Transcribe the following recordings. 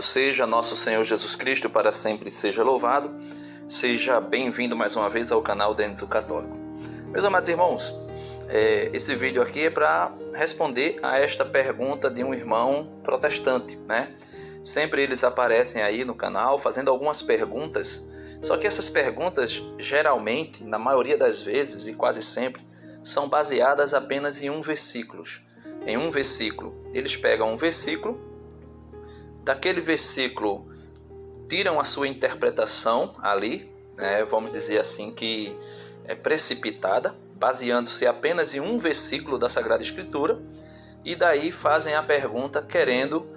seja nosso Senhor Jesus Cristo, para sempre seja louvado. Seja bem-vindo mais uma vez ao canal Denis o Católico. Meus amados irmãos, esse vídeo aqui é para responder a esta pergunta de um irmão protestante, né? Sempre eles aparecem aí no canal fazendo algumas perguntas, só que essas perguntas geralmente, na maioria das vezes e quase sempre, são baseadas apenas em um versículo. Em um versículo, eles pegam um versículo, daquele versículo tiram a sua interpretação ali, né, vamos dizer assim, que é precipitada, baseando-se apenas em um versículo da Sagrada Escritura, e daí fazem a pergunta querendo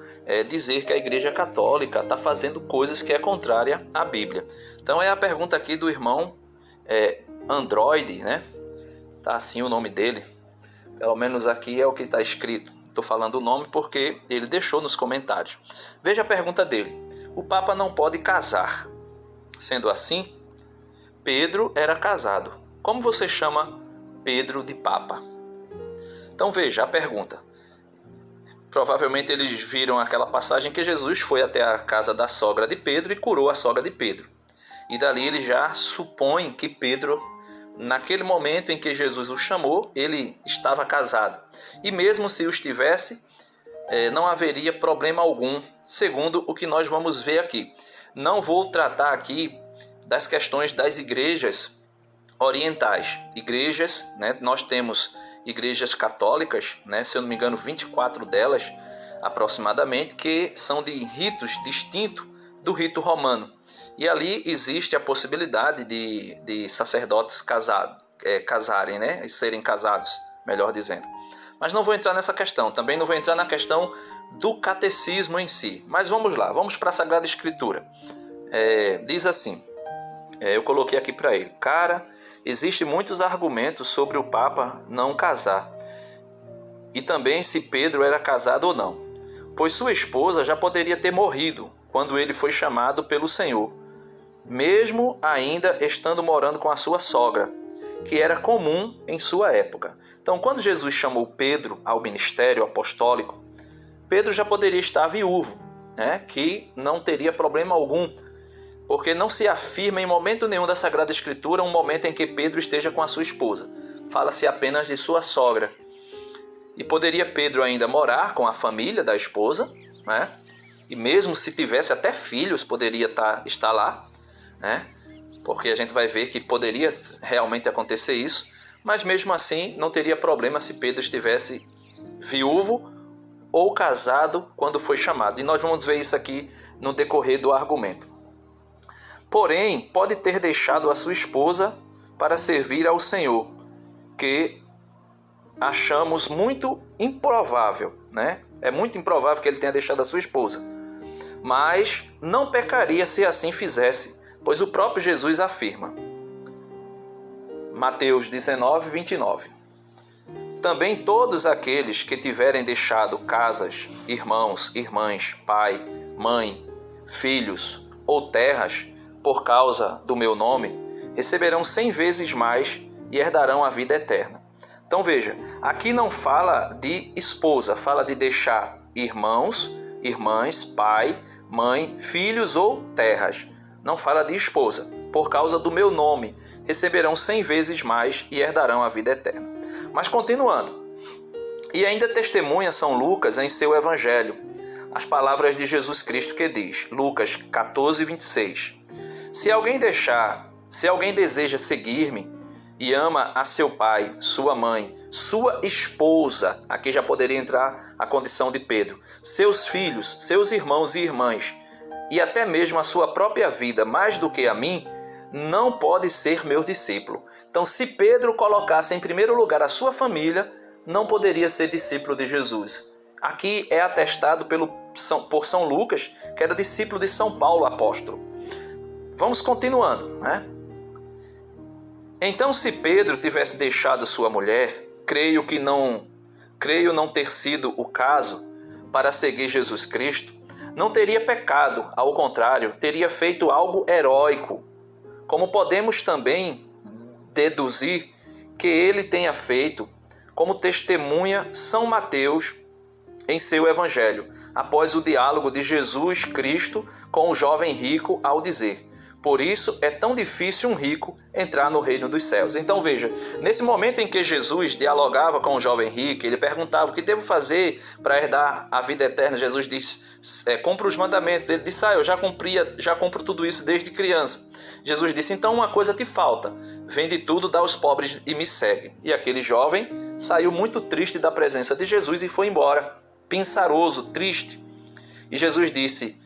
dizer que a Igreja Católica está fazendo coisas que é contrária à Bíblia. Então é a pergunta aqui do irmão Android, né? Tá assim o nome dele, pelo menos aqui é o que está escrito. Estou falando o nome porque ele deixou nos comentários. Veja a pergunta dele. O Papa não pode casar. Sendo assim, Pedro era casado. Como você chama Pedro de Papa? Então veja a pergunta. Provavelmente eles viram aquela passagem que Jesus foi até a casa da sogra de Pedro e curou a sogra de Pedro. E dali ele já supõe que Pedro, naquele momento em que Jesus o chamou, ele estava casado. E mesmo se o estivesse, não haveria problema algum, segundo o que nós vamos ver aqui. Não vou tratar aqui das questões das igrejas orientais. Igrejas, né, nós temos igrejas católicas, né, se eu não me engano 24 delas aproximadamente, que são de ritos distintos do rito romano. E ali existe a possibilidade de sacerdotes casarem, né, e serem casados, melhor dizendo. Mas não vou entrar nessa questão, também não vou entrar na questão do catecismo em si. Mas vamos lá, vamos para a Sagrada Escritura. Diz assim, eu coloquei aqui para ele. Cara, existem muitos argumentos sobre o Papa não casar. E também se Pedro era casado ou não. Pois sua esposa já poderia ter morrido quando ele foi chamado pelo Senhor, mesmo ainda estando morando com a sua sogra, que era comum em sua época. Então, quando Jesus chamou Pedro ao ministério apostólico, Pedro já poderia estar viúvo, né? Que não teria problema algum, porque não se afirma em momento nenhum da Sagrada Escritura um momento em que Pedro esteja com a sua esposa. Fala-se apenas de sua sogra. E poderia Pedro ainda morar com a família da esposa, né? E mesmo se tivesse até filhos, poderia estar lá, né? Porque a gente vai ver que poderia realmente acontecer isso, mas mesmo assim não teria problema se Pedro estivesse viúvo ou casado quando foi chamado. E nós vamos ver isso aqui no decorrer do argumento. Porém, pode ter deixado a sua esposa para servir ao Senhor, que achamos muito improvável, né? É muito improvável que ele tenha deixado a sua esposa. Mas não pecaria se assim fizesse, pois o próprio Jesus afirma. Mateus 19, 29. Também todos aqueles que tiverem deixado casas, irmãos, irmãs, pai, mãe, filhos ou terras, por causa do meu nome, receberão 100 vezes mais e herdarão a vida eterna. Então veja, aqui não fala de esposa, fala de deixar irmãos, irmãs, pai, mãe, filhos ou terras. Não fala de esposa. Por causa do meu nome, receberão 100 vezes mais e herdarão a vida eterna. Mas continuando. E ainda testemunha São Lucas em seu evangelho as palavras de Jesus Cristo que diz, Lucas 14, 26. Se alguém deseja seguir-me e ama a seu pai, sua mãe, sua esposa, aqui já poderia entrar a condição de Pedro, seus filhos, seus irmãos e irmãs, e até mesmo a sua própria vida, mais do que a mim, não pode ser meu discípulo. Então, se Pedro colocasse em primeiro lugar a sua família, não poderia ser discípulo de Jesus. Aqui é atestado por São Lucas, que era discípulo de São Paulo, apóstolo. Vamos continuando, né? Então, se Pedro tivesse deixado sua mulher, creio não ter sido o caso para seguir Jesus Cristo, não teria pecado, ao contrário, teria feito algo heróico, como podemos também deduzir que ele tenha feito, como testemunha São Mateus em seu evangelho. após o diálogo de Jesus Cristo com o jovem rico ao dizer: por isso é tão difícil um rico entrar no reino dos céus. Então veja, nesse momento em que Jesus dialogava com o jovem rico, ele perguntava: o que devo fazer para herdar a vida eterna? Jesus disse: cumpra os mandamentos. Ele disse: eu já cumpro tudo isso desde criança. Jesus disse: então uma coisa te falta, vende tudo, dá aos pobres e me segue. E aquele jovem saiu muito triste da presença de Jesus e foi embora, pensaroso, triste. E Jesus disse: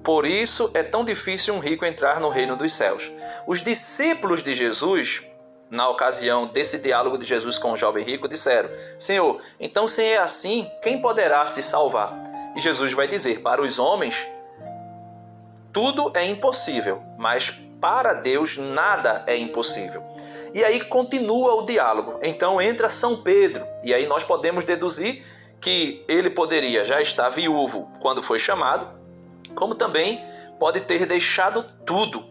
por isso é tão difícil um rico entrar no reino dos céus. Os discípulos de Jesus, na ocasião desse diálogo de Jesus com o jovem rico, disseram: Senhor, então se é assim, quem poderá se salvar? E Jesus vai dizer: para os homens tudo é impossível, mas para Deus nada é impossível. E aí continua o diálogo. Então entra São Pedro, e aí nós podemos deduzir que ele poderia já estar viúvo quando foi chamado, como também pode ter deixado tudo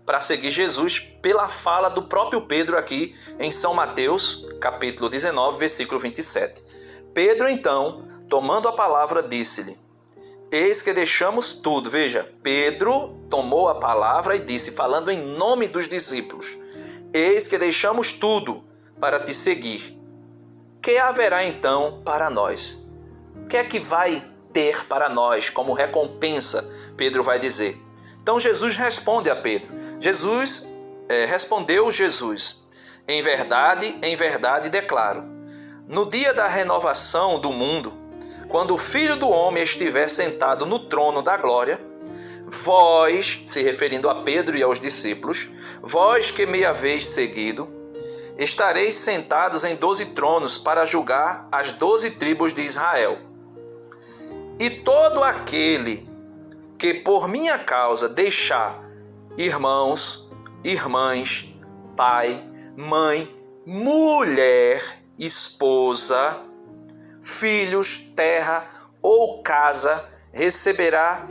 para seguir Jesus pela fala do próprio Pedro aqui em São Mateus, capítulo 19, versículo 27. Pedro, então, tomando a palavra, disse-lhe: eis que deixamos tudo. Veja, Pedro tomou a palavra e disse, falando em nome dos discípulos: eis que deixamos tudo para te seguir. Que haverá então para nós? O que é que vai ter para nós como recompensa? Pedro vai dizer. Então Jesus responde a Pedro. Respondeu Jesus: em verdade declaro, no dia da renovação do mundo, quando o Filho do Homem estiver sentado no trono da glória, vós, se referindo a Pedro e aos discípulos, vós que me haveis seguido, estareis sentados em 12 tronos para julgar as 12 tribos de Israel. E todo aquele que por minha causa deixar irmãos, irmãs, pai, mãe, mulher, esposa, filhos, terra ou casa, receberá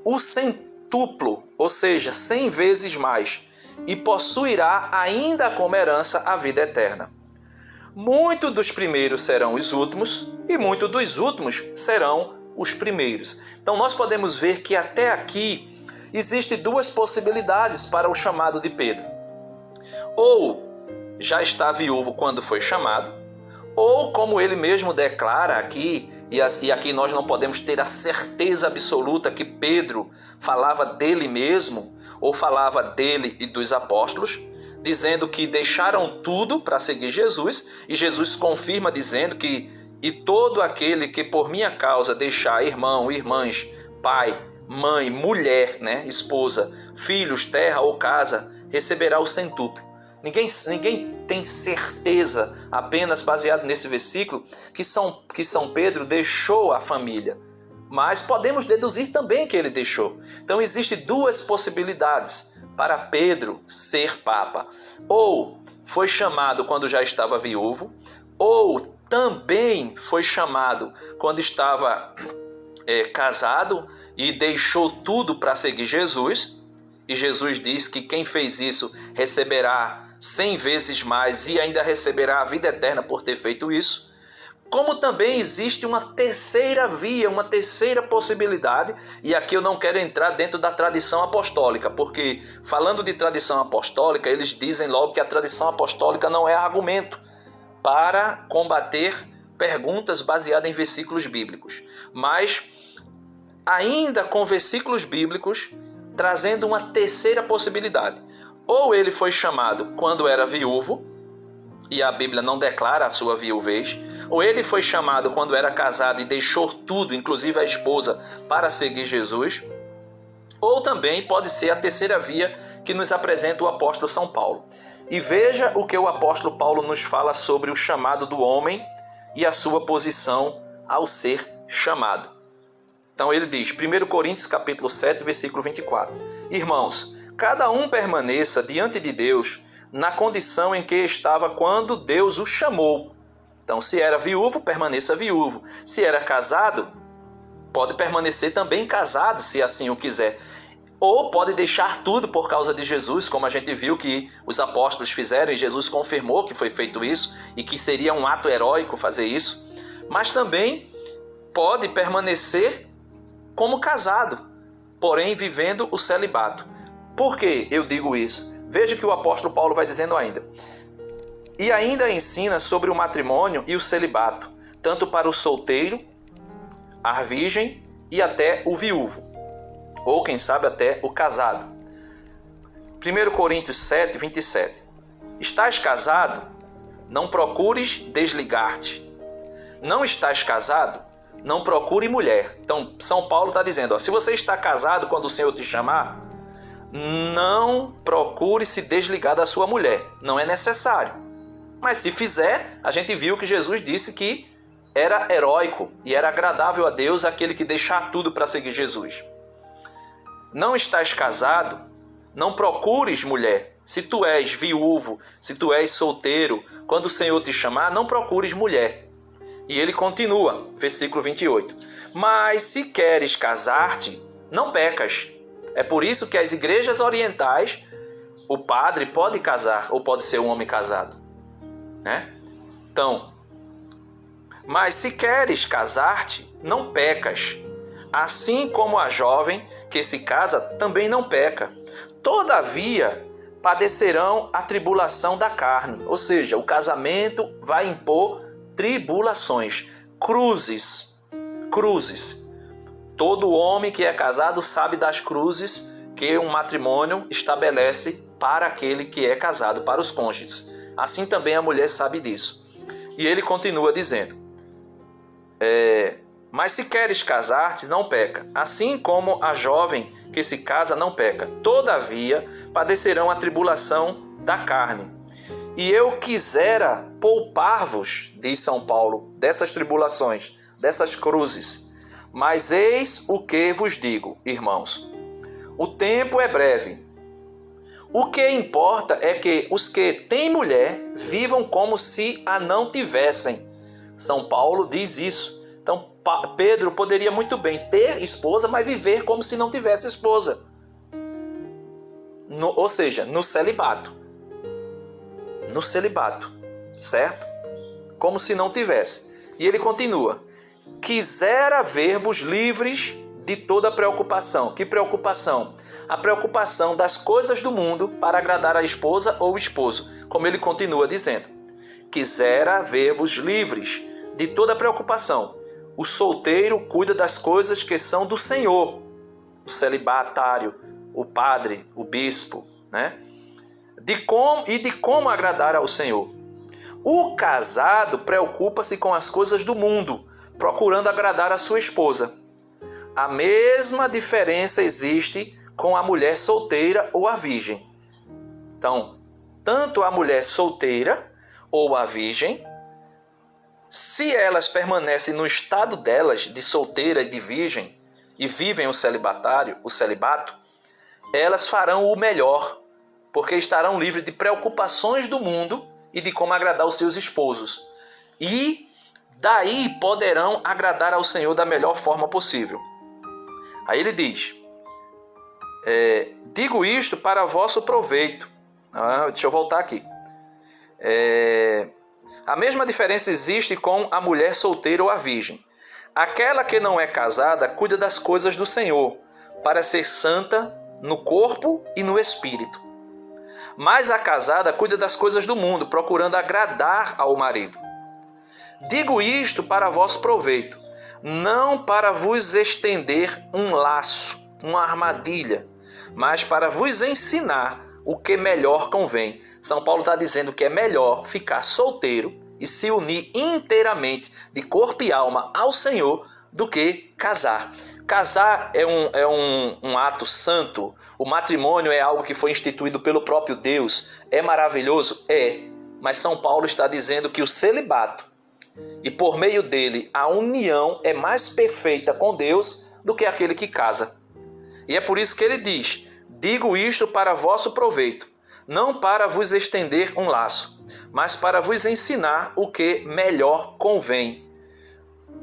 o centuplo, ou seja, 100 vezes mais, e possuirá ainda como herança a vida eterna. Muitos dos primeiros serão os últimos, e muitos dos últimos serão os primeiros. Então nós podemos ver que até aqui existem duas possibilidades para o chamado de Pedro. Ou já está viúvo quando foi chamado, ou como ele mesmo declara aqui, e aqui nós não podemos ter a certeza absoluta que Pedro falava dele mesmo, ou falava dele e dos apóstolos, dizendo que deixaram tudo para seguir Jesus, e Jesus confirma dizendo que e todo aquele que por minha causa deixar irmão, irmãs, pai, mãe, mulher, esposa, filhos, terra ou casa, receberá o centuplo. Ninguém tem certeza, apenas baseado nesse versículo, que São Pedro deixou a família. Mas podemos deduzir também que ele deixou. Então existem duas possibilidades para Pedro ser papa. Ou foi chamado quando já estava viúvo, ou também foi chamado quando estava casado e deixou tudo para seguir Jesus. E Jesus diz que quem fez isso receberá 100 vezes mais e ainda receberá a vida eterna por ter feito isso. Como também existe uma terceira via, uma terceira possibilidade, e aqui eu não quero entrar dentro da tradição apostólica, porque falando de tradição apostólica, eles dizem logo que a tradição apostólica não é argumento para combater perguntas baseadas em versículos bíblicos, mas ainda com versículos bíblicos trazendo uma terceira possibilidade. Ou ele foi chamado quando era viúvo, e a Bíblia não declara a sua viuvez, ou ele foi chamado quando era casado e deixou tudo, inclusive a esposa, para seguir Jesus, ou também pode ser a terceira via que nos apresenta o apóstolo São Paulo. E veja o que o apóstolo Paulo nos fala sobre o chamado do homem e a sua posição ao ser chamado. Então ele diz, 1 Coríntios capítulo 7, versículo 24, irmãos, cada um permaneça diante de Deus na condição em que estava quando Deus o chamou. Então, se era viúvo, permaneça viúvo. Se era casado, pode permanecer também casado, se assim o quiser. Ou pode deixar tudo por causa de Jesus, como a gente viu que os apóstolos fizeram e Jesus confirmou que foi feito isso e que seria um ato heróico fazer isso. Mas também pode permanecer como casado, porém vivendo o celibato. Por que eu digo isso? Veja que o apóstolo Paulo vai dizendo ainda. E ainda ensina sobre o matrimônio e o celibato, tanto para o solteiro, a virgem e até o viúvo, ou quem sabe até o casado. 1 Coríntios 7, 27. Estás casado? Não procures desligar-te. Não estás casado? Não procure mulher. Então, São Paulo está dizendo, se você está casado quando o Senhor te chamar, não procure se desligar da sua mulher. Não é necessário. Mas se fizer, a gente viu que Jesus disse que era heróico e era agradável a Deus aquele que deixar tudo para seguir Jesus. Não estás casado? Não procures mulher. Se tu és viúvo, se tu és solteiro, quando o Senhor te chamar, não procures mulher. E ele continua, versículo 28. Mas se queres casar-te, não pecas. É por isso que as igrejas orientais, o padre pode casar, ou pode ser um homem casado. Né? Então, mas se queres casar-te, não pecas. Assim como a jovem que se casa também não peca. Todavia, padecerão a tribulação da carne. Ou seja, o casamento vai impor tribulações, cruzes. Todo homem que é casado sabe das cruzes que um matrimônio estabelece para aquele que é casado, para os cônjuges. Assim também a mulher sabe disso. E ele continua dizendo, mas se queres casar-te, não peca. Assim como a jovem que se casa não peca. Todavia, padecerão a tribulação da carne. E eu quisera poupar-vos, diz São Paulo, dessas tribulações, dessas cruzes. Mas eis o que vos digo, irmãos. O tempo é breve. O que importa é que os que têm mulher vivam como se a não tivessem. São Paulo diz isso. Então, Pedro poderia muito bem ter esposa, mas viver como se não tivesse esposa. Ou seja, no celibato. No celibato, certo? Como se não tivesse. E ele continua. Quisera ver-vos livres de toda preocupação. Que preocupação? A preocupação das coisas do mundo para agradar a esposa ou o esposo. Como ele continua dizendo. Quisera ver-vos livres de toda preocupação. O solteiro cuida das coisas que são do Senhor. O celibatário, o padre, o bispo, né? De como agradar ao Senhor. O casado preocupa-se com as coisas do mundo, procurando agradar a sua esposa. A mesma diferença existe com a mulher solteira ou a virgem. Então, tanto a mulher solteira ou a virgem, se elas permanecem no estado delas de solteira e de virgem e vivem o celibato, elas farão o melhor, porque estarão livres de preocupações do mundo e de como agradar os seus esposos. E daí poderão agradar ao Senhor da melhor forma possível. Aí ele diz, digo isto para vosso proveito. Deixa eu voltar aqui. A mesma diferença existe com a mulher solteira ou a virgem. Aquela que não é casada cuida das coisas do Senhor, para ser santa no corpo e no espírito. Mas a casada cuida das coisas do mundo, procurando agradar ao marido. Digo isto para vosso proveito, não para vos estender um laço, uma armadilha, mas para vos ensinar o que melhor convém. São Paulo está dizendo que é melhor ficar solteiro e se unir inteiramente de corpo e alma ao Senhor do que casar. Casar é um ato santo. O matrimônio é algo que foi instituído pelo próprio Deus. É maravilhoso? É. Mas São Paulo está dizendo que o celibato, e por meio dele a união é mais perfeita com Deus do que aquele que casa. E é por isso que ele diz, digo isto para vosso proveito, não para vos estender um laço, mas para vos ensinar o que melhor convém,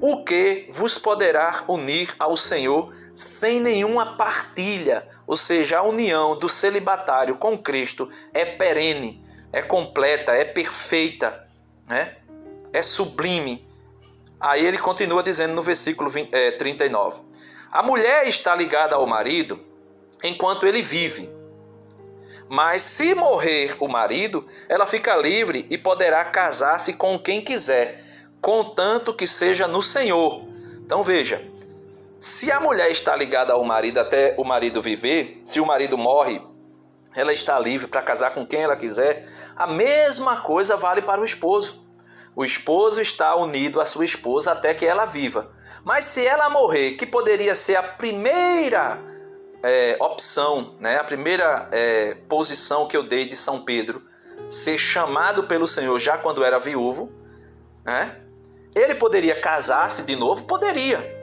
o que vos poderá unir ao Senhor sem nenhuma partilha, ou seja, a união do celibatário com Cristo é perene, é completa, é perfeita, né? É sublime. Aí ele continua dizendo no versículo 39, A mulher está ligada ao marido enquanto ele vive. Mas se morrer o marido, ela fica livre e poderá casar-se com quem quiser, contanto que seja no Senhor. Então veja, se a mulher está ligada ao marido até o marido viver, se o marido morre, ela está livre para casar com quem ela quiser. A mesma coisa vale para o esposo. O esposo está unido à sua esposa até que ela viva. Mas se ela morrer, que poderia ser a primeira opção, né? A primeira posição que eu dei de São Pedro, ser chamado pelo Senhor já quando era viúvo, né? Ele poderia casar-se de novo? Poderia.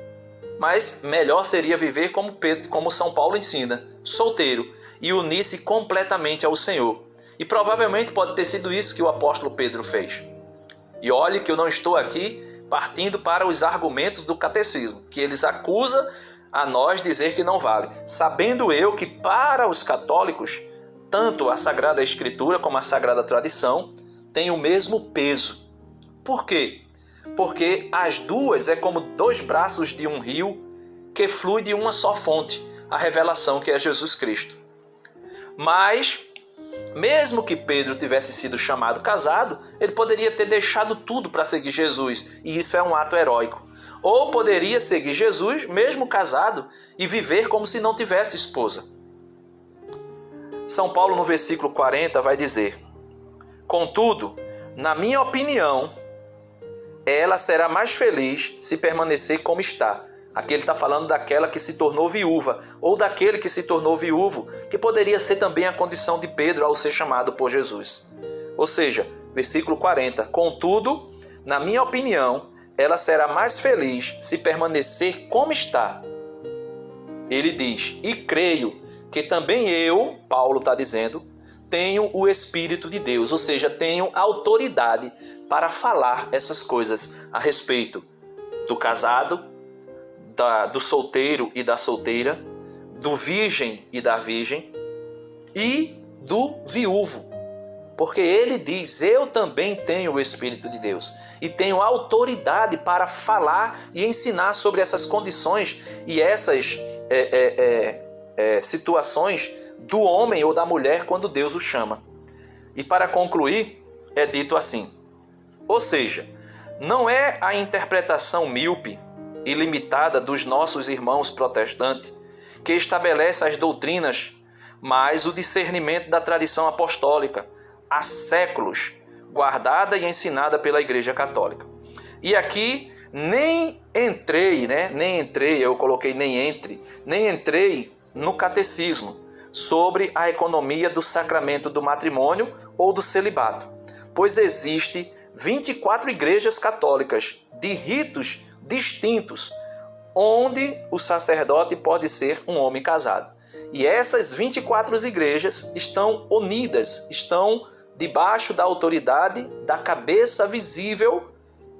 Mas melhor seria viver como São Paulo ensina, solteiro, e unir-se completamente ao Senhor. E provavelmente pode ter sido isso que o apóstolo Pedro fez. E olhe que eu não estou aqui partindo para os argumentos do catecismo, que eles acusam a nós dizer que não vale. Sabendo eu que para os católicos, tanto a Sagrada Escritura como a Sagrada Tradição têm o mesmo peso. Por quê? Porque as duas é como dois braços de um rio que flui de uma só fonte, a revelação que é Jesus Cristo. Mas, mesmo que Pedro tivesse sido chamado casado, ele poderia ter deixado tudo para seguir Jesus, e isso é um ato heróico. Ou poderia seguir Jesus, mesmo casado, e viver como se não tivesse esposa. São Paulo, no versículo 40, vai dizer: contudo, na minha opinião, ela será mais feliz se permanecer como está. Aqui ele está falando daquela que se tornou viúva, ou daquele que se tornou viúvo, que poderia ser também a condição de Pedro ao ser chamado por Jesus. Ou seja, versículo 40, contudo, na minha opinião, ela será mais feliz se permanecer como está. Ele diz, e creio que também eu, Paulo está dizendo, tenho o Espírito de Deus, ou seja, tenho autoridade para falar essas coisas a respeito do casado, do solteiro e da solteira, do virgem e da virgem e do viúvo. Porque ele diz, eu também tenho o Espírito de Deus e tenho autoridade para falar e ensinar sobre essas condições e essas situações do homem ou da mulher quando Deus o chama. E para concluir, é dito assim, ou seja, não é a interpretação míope e limitada dos nossos irmãos protestantes que estabelece as doutrinas, mas o discernimento da tradição apostólica, há séculos, guardada e ensinada pela Igreja Católica. E aqui nem entrei no catecismo sobre a economia do sacramento do matrimônio ou do celibato, pois existe 24 igrejas católicas de ritos distintos, onde o sacerdote pode ser um homem casado. E essas 24 igrejas estão unidas, estão debaixo da autoridade da cabeça visível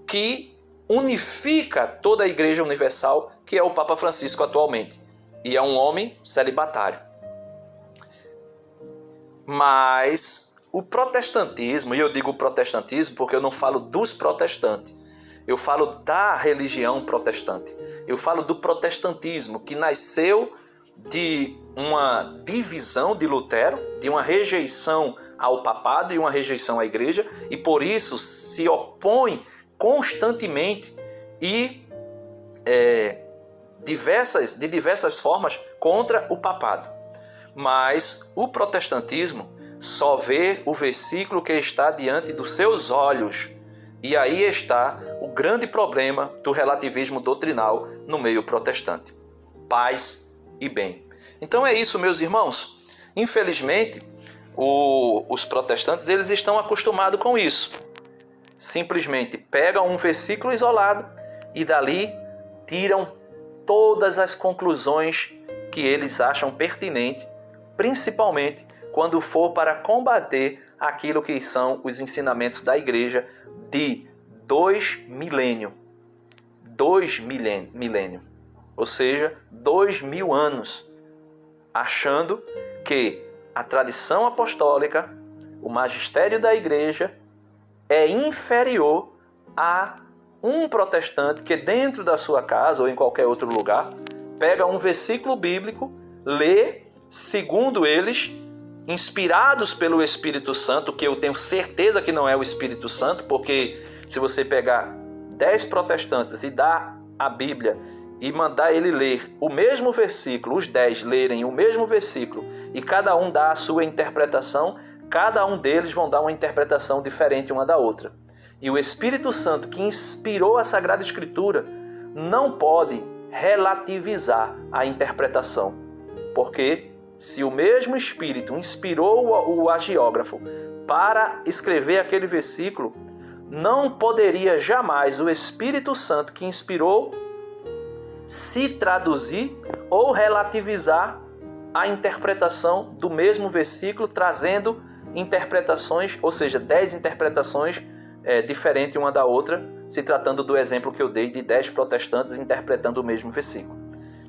que unifica toda a Igreja Universal, que é o Papa Francisco atualmente. E é um homem celibatário. Mas o protestantismo, e eu digo protestantismo porque eu não falo dos protestantes, eu falo da religião protestante. Eu falo do protestantismo, que nasceu de uma divisão de Lutero, de uma rejeição ao papado e uma rejeição à igreja, e por isso se opõe constantemente e de diversas formas contra o papado. Mas o protestantismo só vê o versículo que está diante dos seus olhos. E aí está o grande problema do relativismo doutrinal no meio protestante. Paz e bem. Então é isso, meus irmãos. Infelizmente, os protestantes eles estão acostumados com isso. Simplesmente pegam um versículo isolado e dali tiram todas as conclusões que eles acham pertinentes, principalmente quando for para combater aquilo que são os ensinamentos da igreja de 2 milênios. 2 milênios. Ou seja, 2000 anos. Achando que a tradição apostólica, o magistério da igreja, é inferior a um protestante que dentro da sua casa ou em qualquer outro lugar pega um versículo bíblico, lê, segundo eles, inspirados pelo Espírito Santo, que eu tenho certeza que não é o Espírito Santo, porque se você pegar 10 protestantes e dar a Bíblia e mandar ele ler o mesmo versículo, os 10 lerem o mesmo versículo, e cada um dá a sua interpretação, cada um deles vão dar uma interpretação diferente uma da outra. E o Espírito Santo, que inspirou a Sagrada Escritura, não pode relativizar a interpretação. Porque se o mesmo Espírito inspirou o agiógrafo para escrever aquele versículo, não poderia jamais o Espírito Santo que inspirou se traduzir ou relativizar a interpretação do mesmo versículo, trazendo interpretações, ou seja, 10 interpretações diferentes uma da outra, se tratando do exemplo que eu dei de 10 protestantes interpretando o mesmo versículo.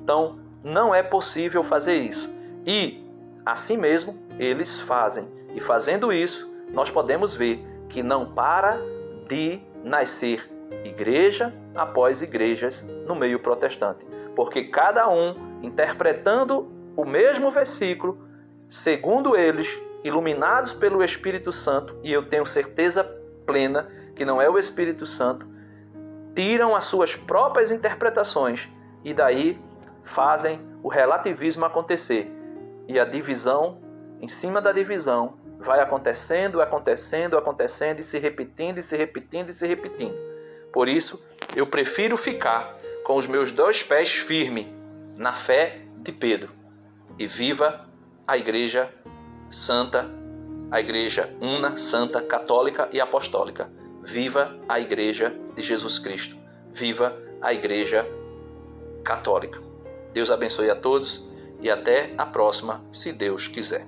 Então, não é possível fazer isso. E, assim mesmo, eles fazem. E fazendo isso, nós podemos ver que não para de nascer igreja após igrejas no meio protestante. Porque cada um interpretando o mesmo versículo, segundo eles, iluminados pelo Espírito Santo, e eu tenho certeza plena que não é o Espírito Santo, tiram as suas próprias interpretações e daí fazem o relativismo acontecer. E a divisão, em cima da divisão, vai acontecendo e se repetindo, e se repetindo, e se repetindo. Por isso, eu prefiro ficar com os meus 2 pés firmes na fé de Pedro. E viva a Igreja Santa, a Igreja Una, Santa, Católica e Apostólica. Viva a Igreja de Jesus Cristo. Viva a Igreja Católica. Deus abençoe a todos e até a próxima, se Deus quiser.